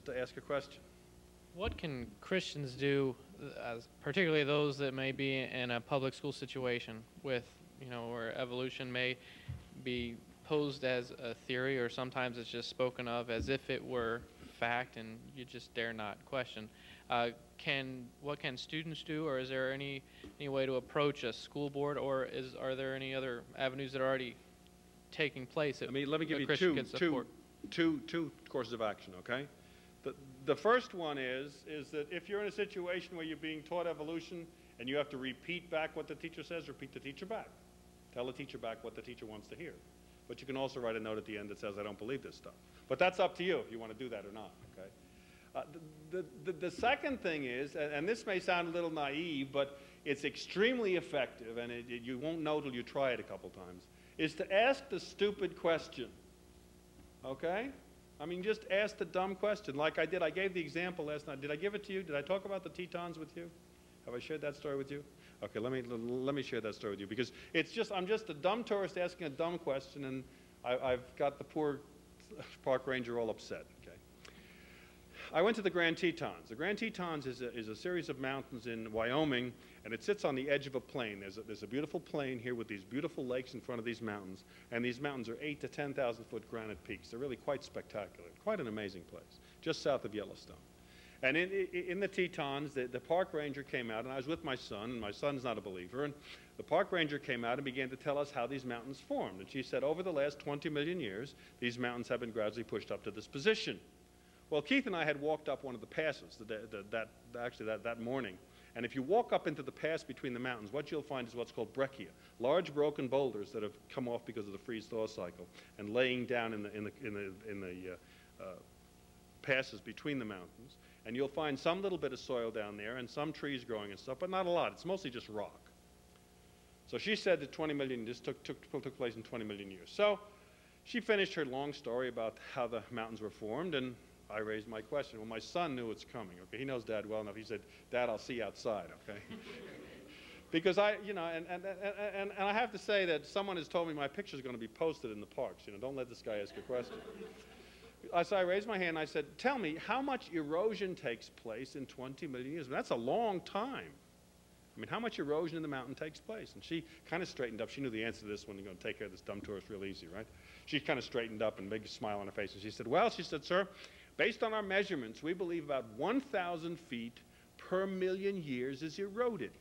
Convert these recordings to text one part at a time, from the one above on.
to ask a question. What can Christians do, particularly those that may be in a public school situation with, where evolution may be posed as a theory, or sometimes it's just spoken of as if it were fact and you just dare not question. What can students do, or is there any way to approach a school board, or are there any other avenues that are already taking place? Let me give you two courses of action, okay? The first one is that if you're in a situation where you're being taught evolution and you have to repeat back what the teacher says, repeat the teacher back. Tell the teacher back what the teacher wants to hear. But you can also write a note at the end that says, I don't believe this stuff. But that's up to you if you want to do that or not, okay? The second thing is, and this may sound a little naive, but it's extremely effective, and you won't know till you try it a couple times, is to ask the stupid question, okay? I mean, just ask the dumb question like I did. I gave the example last night. Did I give it to you? Did I talk about the Tetons with you? Have I shared that story with you? Okay, let me share that story with you, because I'm just a dumb tourist asking a dumb question, and I've got the poor park ranger all upset, okay? I went to the Grand Tetons. The Grand Tetons is a series of mountains in Wyoming, and it sits on the edge of a plain. There's a beautiful plain here with these beautiful lakes in front of these mountains, and these mountains are 8,000 to 10,000 foot granite peaks. They're really quite spectacular, quite an amazing place, just south of Yellowstone. And in the Tetons, the park ranger came out, and I was with my son, and my son's not a believer, and the park ranger came out and began to tell us how these mountains formed. And she said, over the last 20 million years, these mountains have been gradually pushed up to this position. Well, Keith and I had walked up one of the passes that morning. And if you walk up into the pass between the mountains, what you'll find is what's called breccia, large broken boulders that have come off because of the freeze-thaw cycle and laying down in the passes between the mountains. And you'll find some little bit of soil down there and some trees growing and stuff, but not a lot. It's mostly just rock. So she said that this took place in 20 million years. So she finished her long story about how the mountains were formed, and I raised my question. Well, my son knew it's coming, okay? He knows Dad well enough. He said, Dad, I'll see you outside, okay? Because and I have to say that someone has told me my picture's going to be posted in the parks. Don't let this guy ask a question. So I raised my hand and I said, tell me, how much erosion takes place in 20 million years? That's a long time. I mean, how much erosion in the mountain takes place? And she kind of straightened up. She knew the answer to this one. You're going to take care of this dumb tourist real easy, right? She kind of straightened up and big smile on her face. And she said, well, she said, sir, based on our measurements, we believe about 1,000 feet per million years is eroded.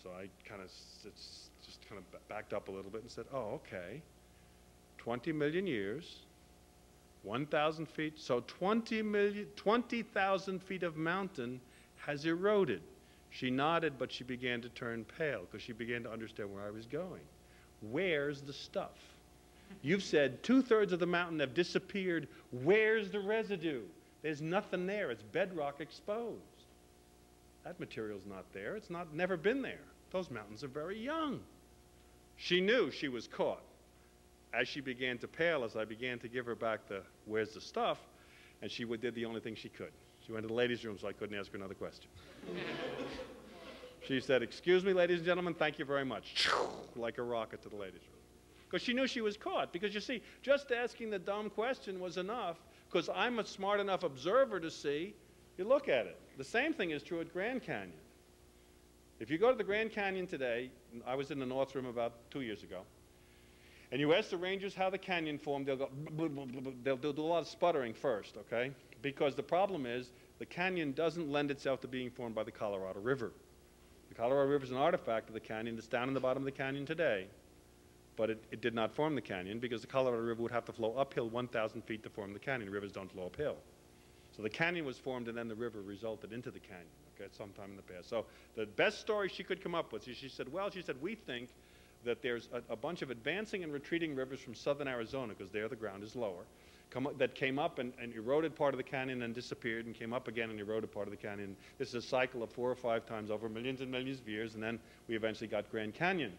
So I just kind of backed up a little bit and said, oh, okay. 20 million years, 1,000 feet. So 20,000 feet of mountain has eroded. She nodded, but she began to turn pale because she began to understand where I was going. Where's the stuff? You've said 2/3 of the mountain have disappeared. Where's the residue? There's nothing there. It's bedrock exposed. That material's not there. It's never been there. Those mountains are very young. She knew she was caught. As she began to pale, as I began to give her back the where's the stuff, and she did the only thing she could. She went to the ladies' room so I couldn't ask her another question. She said, excuse me, ladies and gentlemen, thank you very much. Like a rocket to the ladies' room. Because she knew she was caught. Because you see, just asking the dumb question was enough, because I'm a smart enough observer to see, you look at it. The same thing is true at Grand Canyon. If you go to the Grand Canyon today, I was in the North Rim about 2 years ago, and you ask the rangers how the canyon formed, they'll go, they'll do a lot of sputtering first, okay? Because the problem is the canyon doesn't lend itself to being formed by the Colorado River. The Colorado River is an artifact of the canyon that's down in the bottom of the canyon today, but it did not form the canyon because the Colorado River would have to flow uphill 1,000 feet to form the canyon. Rivers don't flow uphill. So the canyon was formed and then the river resulted into the canyon, okay, at some time in the past. So the best story she could come up with, she said, we think that there's a bunch of advancing and retreating rivers from southern Arizona, because there the ground is lower, that came up and eroded part of the canyon and disappeared and came up again and eroded part of the canyon. This is a cycle of 4 or 5 times over millions and millions of years, and then we eventually got Grand Canyon.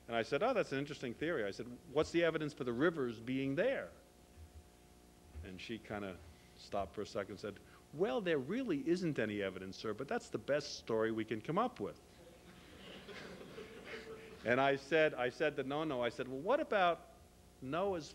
And I said, oh, that's an interesting theory. I said, what's the evidence for the rivers being there? And she kind of stopped for a second and said, well, there really isn't any evidence, sir, but that's the best story we can come up with. And I said that no. I said, well, what about Noah's